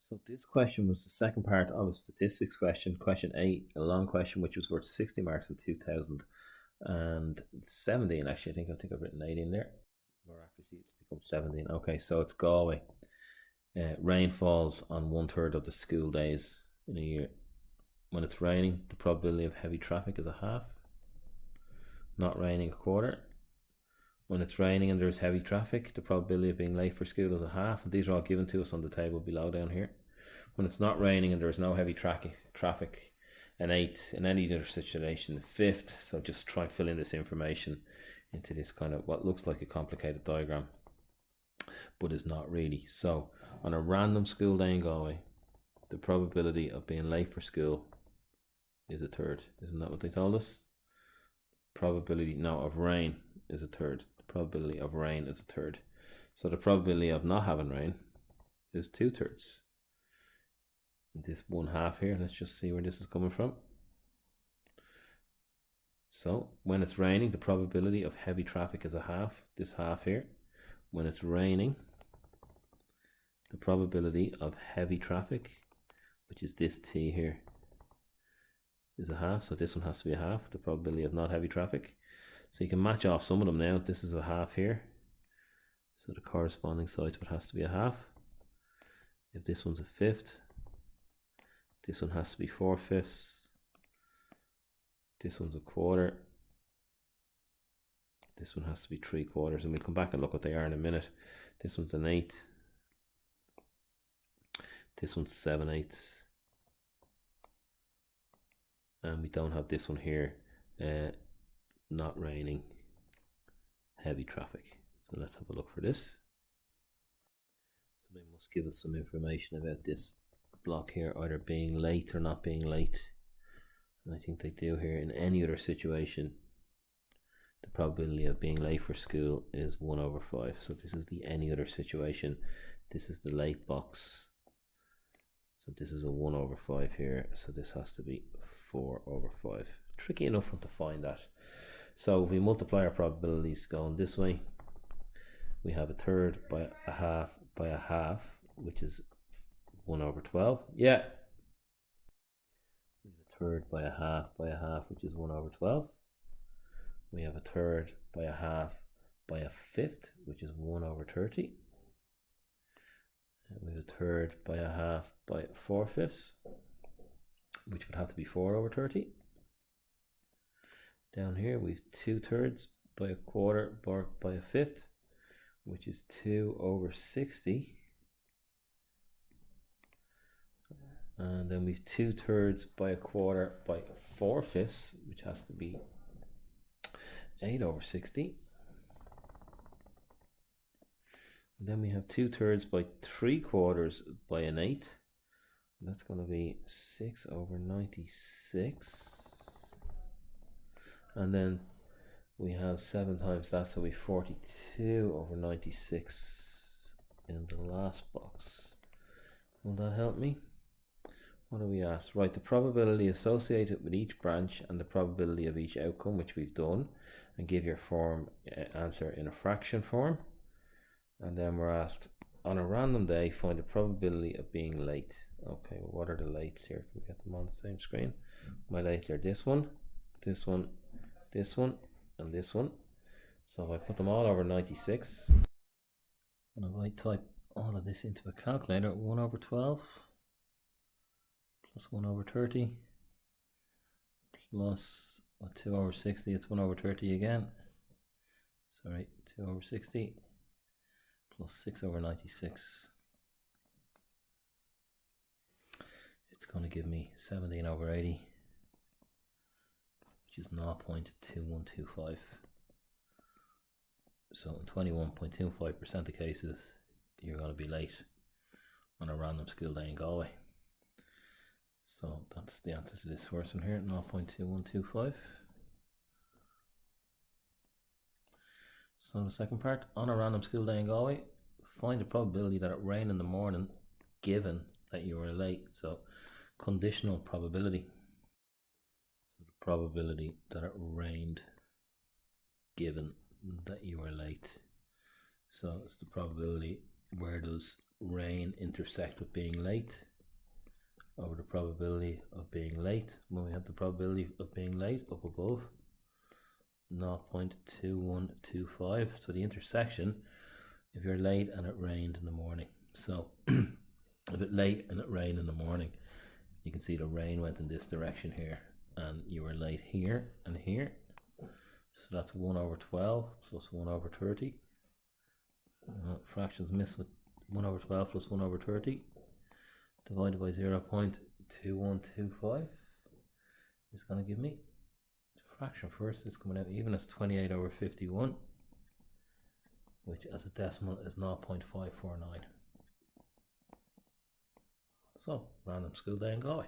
So this question was the second part of a statistics question, question 8, a long question which was worth 60 marks in 2017. Actually, I think I've written 8 in there. More accuracy, it's become 17. Okay, so it's Galway. Rain falls on 1/3 of the school days in a year. When it's raining, the probability of heavy traffic is a half. Not raining, a quarter. When it's raining and there's heavy traffic, the probability of being late for school is a half. And these are all given to us on the table below down here. When it's not raining and there's no heavy traffic, an 8. In any other situation, a fifth. So just try and fill in this information into this kind of what looks like a complicated diagram, but is not really. So on a random school day in Galway, the probability of being late for school is a third. Isn't that what they told us? Probability of rain is a third. The probability of rain is a third. So the probability of not having rain is 2/3. This 1/2 here, let's just see where this is coming from. So when it's raining, the probability of heavy traffic is a half. This half here. When it's raining, the probability of heavy traffic, which is this T here, is a half. So this one has to be a half. The probability of not heavy traffic. So you can match off some of them now. This is a half here. So the corresponding side to it has to be a half. If this one's a fifth, this one has to be 4/5. This one's a quarter. This one has to be 3/4. And we'll come back and look what they are in a minute. This one's an 8. This one's 7/8. And we don't have this one here. Not raining, heavy traffic. So let's have a look for this. So they must give us some information about this block here, either being late or not being late. And I think they do here. In any other situation, the probability of being late for school is 1/5. So this is the any other situation. This is the late box. So this is a 1/5 here. So this has to be 4/5. Tricky enough one to find that. So if we multiply our probabilities going this way, we have a third by a half by a half, which is 1/12. Yeah. We have a third by a half, which is 1/12. We have a third by a half by a fifth, which is 1/30. And we have a third by a half by 4/5, which would have to be 4/30. Down here we have 2/3 by a quarter by a fifth, which is 2/60. And then we have 2/3 by a quarter by 4/5, which has to be 8/60. And then we have 2/3 by 3/4 by an 8. That's going to be 6/96. And then we have 7 times that, so we 42/96 in the last box. Will that help me? What do we ask? Right, the probability associated with each branch and the probability of each outcome, which we've done, and give your answer in a fraction form. And then we're asked, on a random day, find the probability of being late. Okay, well, what are the lates here? Can we get them on the same screen? My lates are this one, this one, this one, and this one. So if I put them all over 96, and if I type all of this into a calculator, 1/12 plus 1/30 plus 2/60, it's 1/30 again. Sorry, 2/60 plus 6/96. It's going to give me 17/80, which is 0.2125. So in 21.25% of cases, you're going to be late on a random school day in Galway. So that's the answer to this first one here, 0.2125. So the second part, on a random school day in Galway, find the probability that it rained in the morning given that you were late. So conditional probability. So the probability that it rained given that you were late. So it's the probability, where does rain intersect with being late over the probability of being late. When we have the probability of being late up above, 0.2125. So the intersection, if you're late and it rained in the morning. So if it's late and it rained in the morning, you can see the rain went in this direction here, and you were late here and here. So that's 1 over 12 plus 1 over 30. Fractions miss with 1 over 12 plus 1 over 30 divided by 0.2125 is going to give me fraction first is coming out even as 28 over 51, which as a decimal is 0.549. So, random school day in Galway.